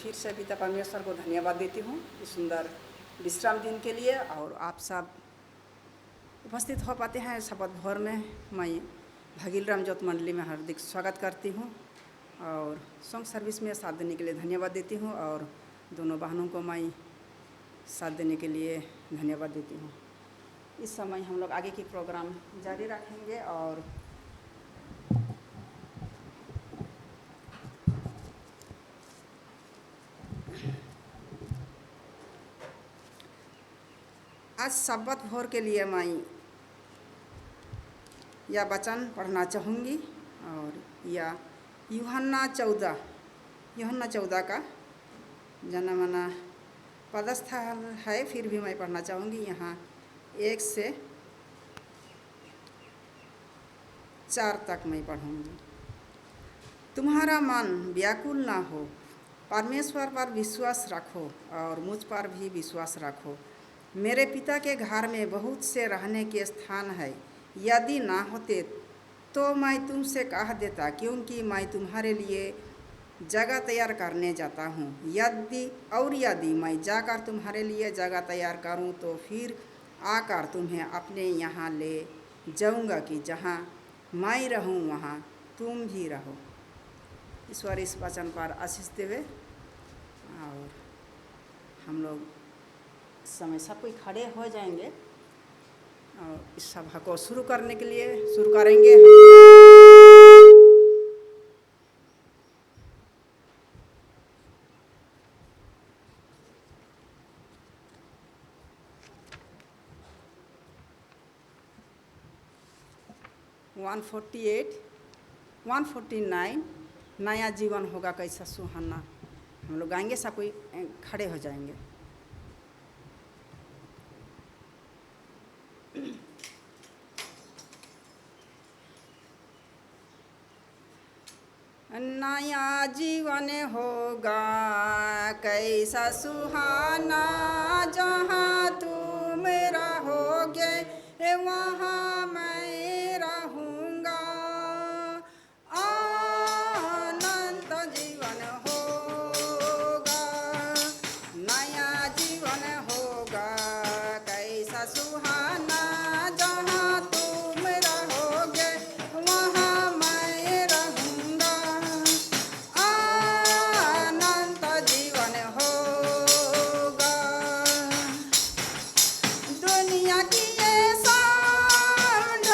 फिर से पिता परमेश्वर को धन्यवाद देती हूँ इस सुंदर विश्राम दिन के लिए। और आप सब उपस्थित हो पाते हैं शपथ भोर में। मैं भगील राम ज्योत मंडली में हार्दिक स्वागत करती हूँ और सॉन्ग सर्विस में साथ देने के लिए धन्यवाद देती हूँ। और दोनों बहनों को मैं साथ देने के लिए धन्यवाद देती हूँ। इस समय हम लोग आगे की प्रोग्राम जारी रखेंगे और आज शब्बत भोर के लिए मैं यह वचन पढ़ना चाहूँगी और यह यूहन्ना 14 का जनमना पदस्थल है, फिर भी मैं पढ़ना चाहूँगी। यहाँ 1 से 4 तक मैं पढ़ूँगी। तुम्हारा मन व्याकुल ना हो, परमेश्वर पर विश्वास रखो और मुझ पर भी विश्वास रखो। मेरे पिता के घर में बहुत से रहने के स्थान है, यदि ना होते तो मैं तुमसे कह देता, क्योंकि मैं तुम्हारे लिए जगह तैयार करने जाता हूँ। यदि मैं जाकर तुम्हारे लिए जगह तैयार करूँ तो फिर आकर तुम्हें अपने यहाँ ले जाऊँगा कि जहाँ मैं रहूँ वहाँ तुम भी रहो। ईश्वर इस वचन पर आशीष देवे। और हम लोग इस समय सब कोई खड़े हो जाएंगे और इस सभा को शुरू करने के लिए शुरू करेंगे। 148, 149 नया जीवन होगा कैसा सुहाना, हम लोग गाएंगे। सब कोई खड़े हो जाएंगे। नया जीवन होगा कैसा सुहाना, जहाँ तुम रहोगे वहाँ मैं रहूँगा। अनंत जीवन होगा, नया जीवन होगा कैसा सुहाना, जहाँ तुम रहोगे वहाँ मैं रहूँगा। अनंत जीवन होगा। दुनिया की ये सांड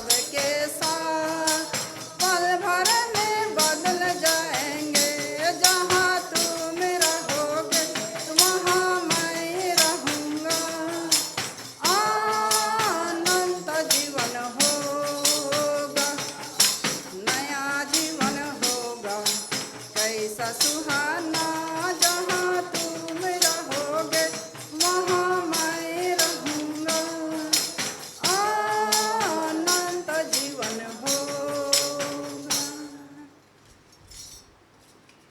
सबके साथ पल भर में बदल जाएंगे। जहाँ तुम रहोगे वहाँ मैं रहूँगा। अनंत जीवन होगा, नया जीवन होगा, कैसा सुहाना। जहाँ तुम रहोगे वहाँ मैं रहूँगा। अनंत जीवन होगा।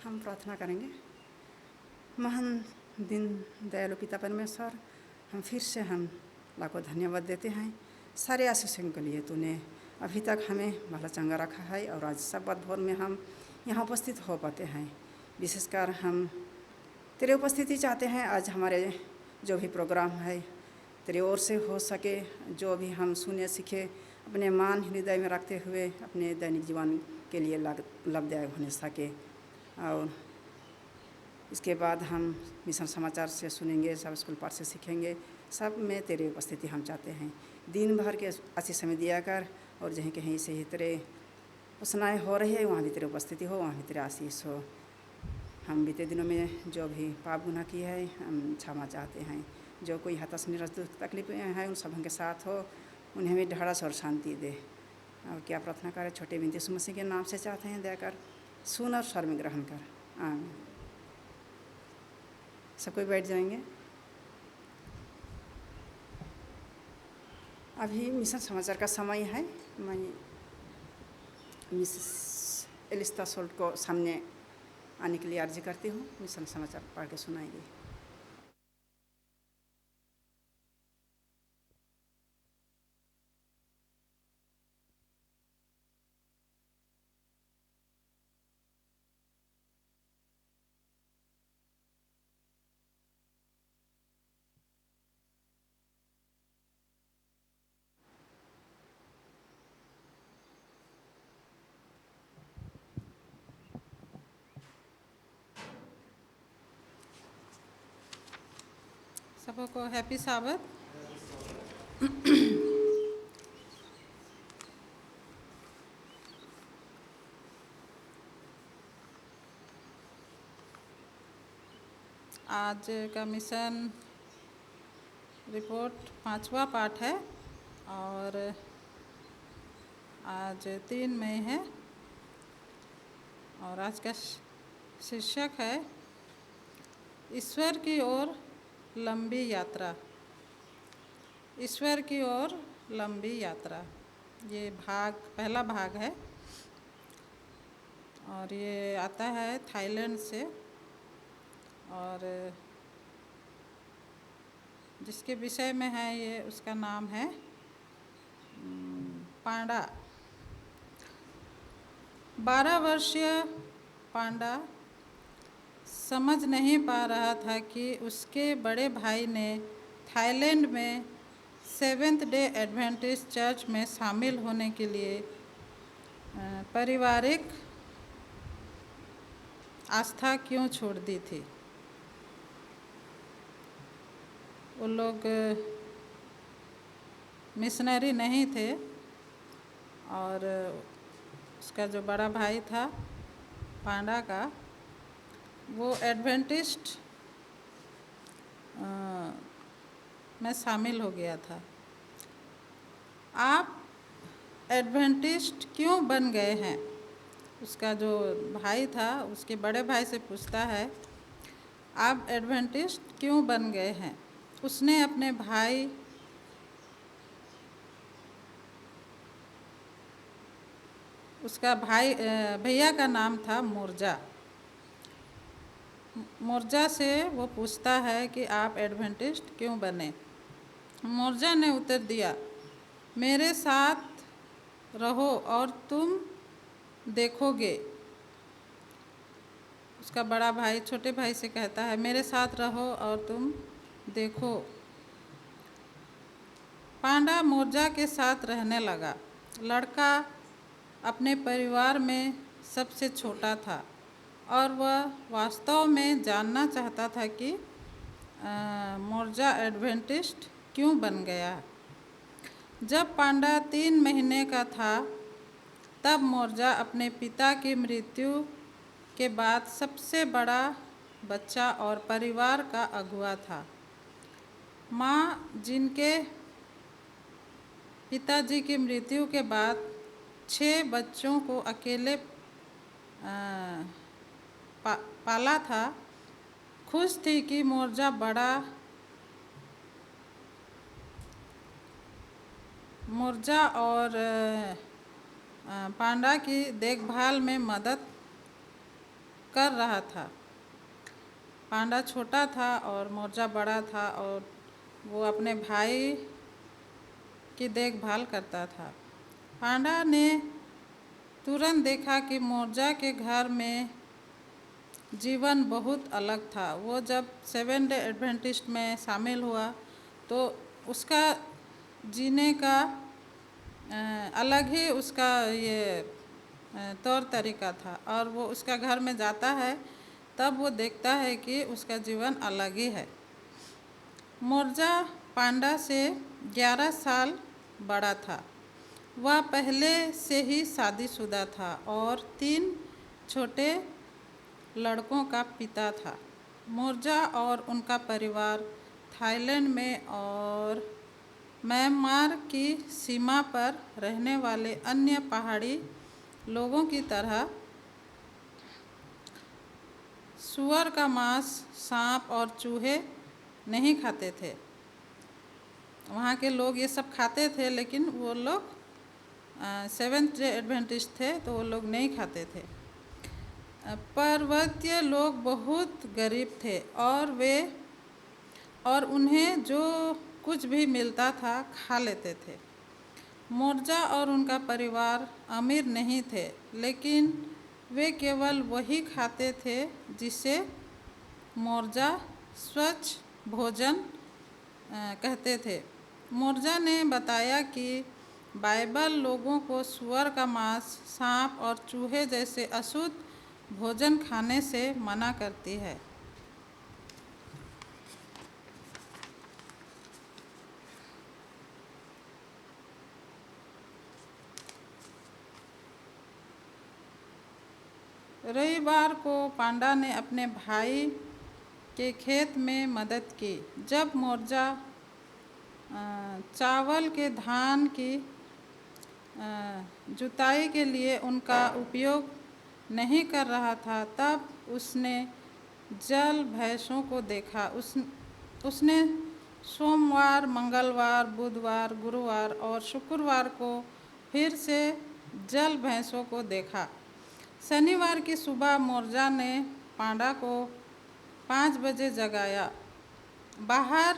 हम प्रार्थना करेंगे। महान दिन दयालु पिता परमेश्वर, हम फिर से हम लाखों धन्यवाद देते हैं सारे आशीषों के लिए। तूने अभी तक हमें भला चंगा रखा है और आज शब्द भोर में हम यहाँ उपस्थित हो पाते हैं। विशेषकर हम तेरे उपस्थिति चाहते हैं। आज हमारे जो भी प्रोग्राम है तेरे ओर से हो सके, जो भी हम सुने सीखे अपने मान हृदय में रखते हुए अपने दैनिक जीवन के लिए लाभदायक होने सके। और इसके बाद हम मिशन समाचार से सुनेंगे, सब स्कूल पाठ से सीखेंगे। सब में तेरे उपस्थिति हम चाहते हैं। दिन भर के अच्छे समय दिया कर, और जहीं कहीं से ही तेरे उपासनाएँ हो रही है वहाँ भी तेरे उपस्थिति हो, वहाँ भी तेरे आशीष हो। हम बीते दिनों में जो भी पाप गुनाह किए हैं हम क्षमा चाहते हैं। जो कोई हताश निराश दुख तकलीफ है उन सब के साथ हो, उन्हें भी ढाढ़स और शांति दे। और क्या प्रार्थना करें छोटे बिनती यीशु मसीह के नाम से चाहते हैं। दया कर सुन और स्वर में ग्रहण कर। आमीन। सब कोई बैठ जाएंगे। अभी मिशन समाचार का समय है। मैं मिसेस एलिस्ता सोल्ट को सामने आने के लिए अर्जी करती हूँ। मिशन समाचार पढ़ के सुनाएंगे। सबको हैप्पी साबत। आज का मिशन रिपोर्ट 5वां पाठ है और आज 3 मई है और आज का शीर्षक है ईश्वर की ओर लंबी यात्रा। ईश्वर की ओर लंबी यात्रा, ये पहला भाग है और ये आता है थाईलैंड से। और जिसके विषय में है ये, उसका नाम है पांडा। 12 वर्षीय पांडा समझ नहीं पा रहा था कि उसके बड़े भाई ने थाईलैंड में सेवेंथ डे एडवेंटिस्ट चर्च में शामिल होने के लिए पारिवारिक आस्था क्यों छोड़ दी थी। वो लोग मिशनरी नहीं थे और उसका जो बड़ा भाई था पांडा का, वो एडवेंटिस्ट में शामिल हो गया था। आप एडवेंटिस्ट क्यों बन गए हैं? उसका जो भाई था उसके बड़े भाई से पूछता है, आप एडवेंटिस्ट क्यों बन गए हैं? उसने अपने भाई उसका भैया का नाम था मोर्जा। मोर्जा से वो पूछता है कि आप एडवेंटिस्ट क्यों बने? मोर्जा ने उत्तर दिया, मेरे साथ रहो और तुम देखोगे। उसका बड़ा भाई छोटे भाई से कहता है, मेरे साथ रहो और तुम देखो। पांडा मोर्जा के साथ रहने लगा। लड़का अपने परिवार में सबसे छोटा था और वह वास्तव में जानना चाहता था कि मोर्जा एडवेंटिस्ट क्यों बन गया। जब पांडा 3 महीने का था तब मोरजा अपने पिता की मृत्यु के बाद सबसे बड़ा बच्चा और परिवार का अगुआ था। माँ, जिनके पिताजी की मृत्यु के बाद 6 बच्चों को अकेले पाला था, खुश थी कि मोरजा और पांडा की देखभाल में मदद कर रहा था। पांडा छोटा था और मोरजा बड़ा था और वो अपने भाई की देखभाल करता था। पांडा ने तुरंत देखा कि मोरजा के घर में जीवन बहुत अलग था। वो जब 7 डे एडवेंटिस्ट में शामिल हुआ तो उसका जीने का अलग ही उसका ये तौर तरीका था, और वो उसका घर में जाता है तब वो देखता है कि उसका जीवन अलग ही है। मोरजा पांडा से 11 साल बड़ा था। वह पहले से ही शादीशुदा था और 3 छोटे लड़कों का पिता था। मोरजा और उनका परिवार थाईलैंड में और म्यांमार की सीमा पर रहने वाले अन्य पहाड़ी लोगों की तरह सूअर का मांस, सांप और चूहे नहीं खाते थे। वहाँ के लोग ये सब खाते थे, लेकिन वो लोग 7th डे एडवेंटिस्ट थे तो वो लोग नहीं खाते थे। पर्वतीय लोग बहुत गरीब थे और उन्हें जो कुछ भी मिलता था खा लेते थे। मोरजा और उनका परिवार अमीर नहीं थे, लेकिन वे केवल वही खाते थे जिसे मोरजा स्वच्छ भोजन कहते थे। मोरजा ने बताया कि बाइबल लोगों को सूअर का मांस, सांप और चूहे जैसे अशुद्ध भोजन खाने से मना करती है। रविवार को पांडा ने अपने भाई के खेत में मदद की। जब मोरजा चावल के धान की जुताई के लिए उनका उपयोग नहीं कर रहा था, तब उसने जल भैंसों को देखा। उसने सोमवार, मंगलवार, बुधवार, गुरुवार और शुक्रवार को फिर से जल भैंसों को देखा। शनिवार की सुबह मोरजा ने पांडा को 5 बजे जगाया। बाहर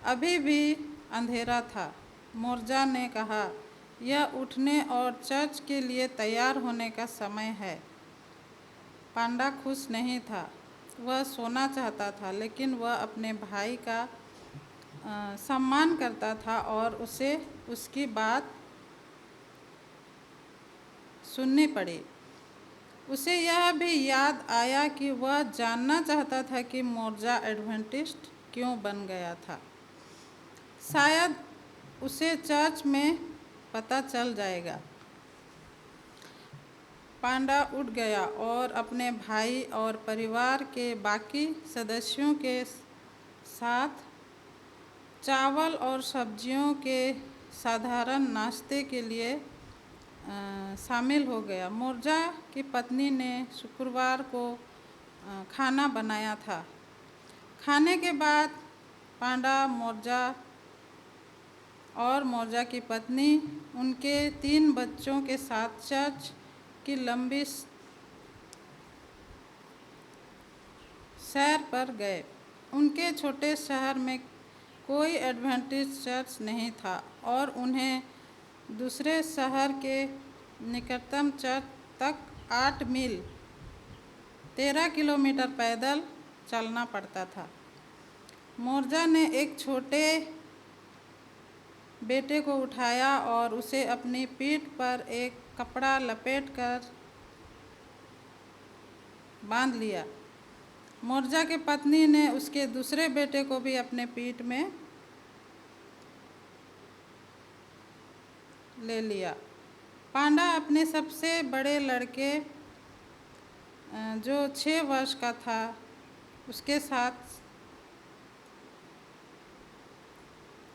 अभी भी अंधेरा था। मोरजा ने कहा, यह उठने और चर्च के लिए तैयार होने का समय है। पांडा खुश नहीं था। वह सोना चाहता था, लेकिन वह अपने भाई का सम्मान करता था और उसे उसकी बात सुननी पड़ी। उसे यह भी याद आया कि वह जानना चाहता था कि मोरजा एडवेंटिस्ट क्यों बन गया था। शायद उसे चर्च में पता चल जाएगा। पांडा उठ गया और अपने भाई और परिवार के बाकी सदस्यों के साथ चावल और सब्जियों के साधारण नाश्ते के लिए शामिल हो गया। मोरजा की पत्नी ने शुक्रवार को खाना बनाया था। खाने के बाद पांडा, मोरजा और मोरजा की पत्नी उनके 3 बच्चों के साथ चर्च की लंबी सैर पर गए। उनके छोटे शहर में कोई एडवेंटिस्ट चर्च नहीं था और उन्हें दूसरे शहर के निकटतम चर्च तक 8 मील 13 किलोमीटर पैदल चलना पड़ता था। मोरजा ने एक छोटे बेटे को उठाया और उसे अपनी पीठ पर एक कपड़ा लपेटकर बांध लिया। मोरजा की पत्नी ने उसके दूसरे बेटे को भी अपने पीठ में ले लिया। पांडा अपने सबसे बड़े लड़के जो 6 वर्ष का था उसके साथ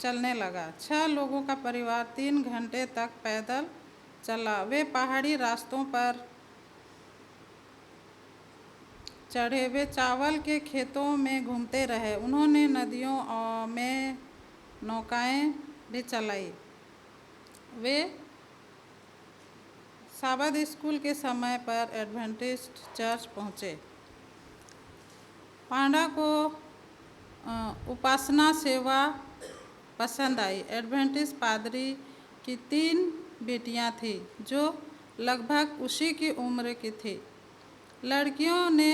चलने लगा। 6 लोगों का परिवार 3 घंटे तक पैदल चला। वे पहाड़ी रास्तों पर चढ़े, वे चावल के खेतों में घूमते रहे। उन्होंने नदियों में नौकाएं भी चलाई। वे साबत स्कूल के समय पर एडवेंटिस्ट चर्च पहुँचे। पांडा को उपासना सेवा पसंद आई। एडवेंटिस्ट पादरी की 3 बेटियां थीं जो लगभग उसी की उम्र की थी। लड़कियों ने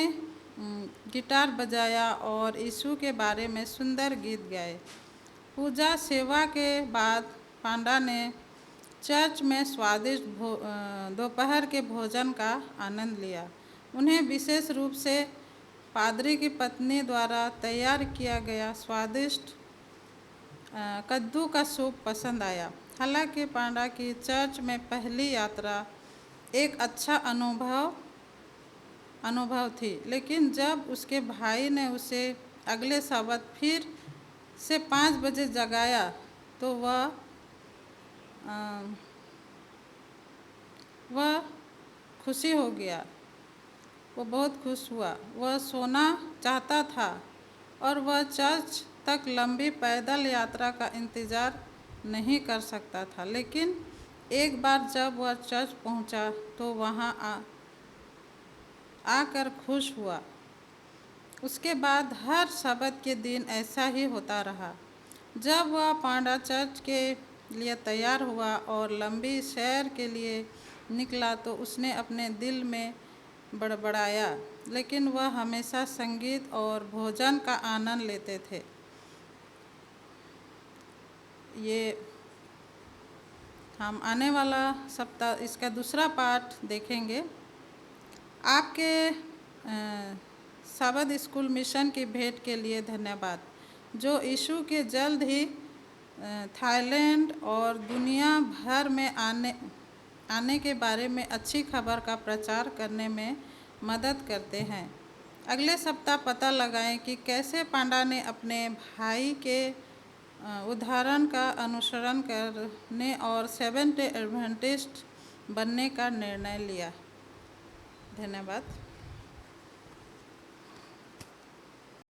गिटार बजाया और यीशु के बारे में सुंदर गीत गाए। पूजा सेवा के बाद पांडा ने चर्च में स्वादिष्ट दोपहर के भोजन का आनंद लिया। उन्हें विशेष रूप से पादरी की पत्नी द्वारा तैयार किया गया स्वादिष्ट कद्दू का सूप पसंद आया। हालांकि पांडा की चर्च में पहली यात्रा एक अच्छा अनुभव थी, लेकिन जब उसके भाई ने उसे अगले सबत फिर से 5 बजे जगाया तो वह खुशी हो गया। वो बहुत खुश हुआ। वह सोना चाहता था और वह चर्च तक लंबी पैदल यात्रा का इंतज़ार नहीं कर सकता था। लेकिन एक बार जब वह चर्च पहुंचा तो वहां आकर खुश हुआ। उसके बाद हर सबत के दिन ऐसा ही होता रहा। जब वह पांडा चर्च के लिए तैयार हुआ और लंबी सैर के लिए निकला तो उसने अपने दिल में बड़बड़ाया, लेकिन वह हमेशा संगीत और भोजन का आनंद लेते थे। ये हम आने वाला सप्ताह इसका दूसरा पार्ट देखेंगे। आपके साबत स्कूल मिशन की भेंट के लिए धन्यवाद, जो यीशु के जल्द ही थाईलैंड और दुनिया भर में आने के बारे में अच्छी खबर का प्रचार करने में मदद करते हैं। अगले सप्ताह पता लगाएं कि कैसे पांडा ने अपने भाई के उदाहरण का अनुसरण करने और सेवेंथ डे एडवेंटिस्ट बनने का निर्णय लिया। धन्यवाद।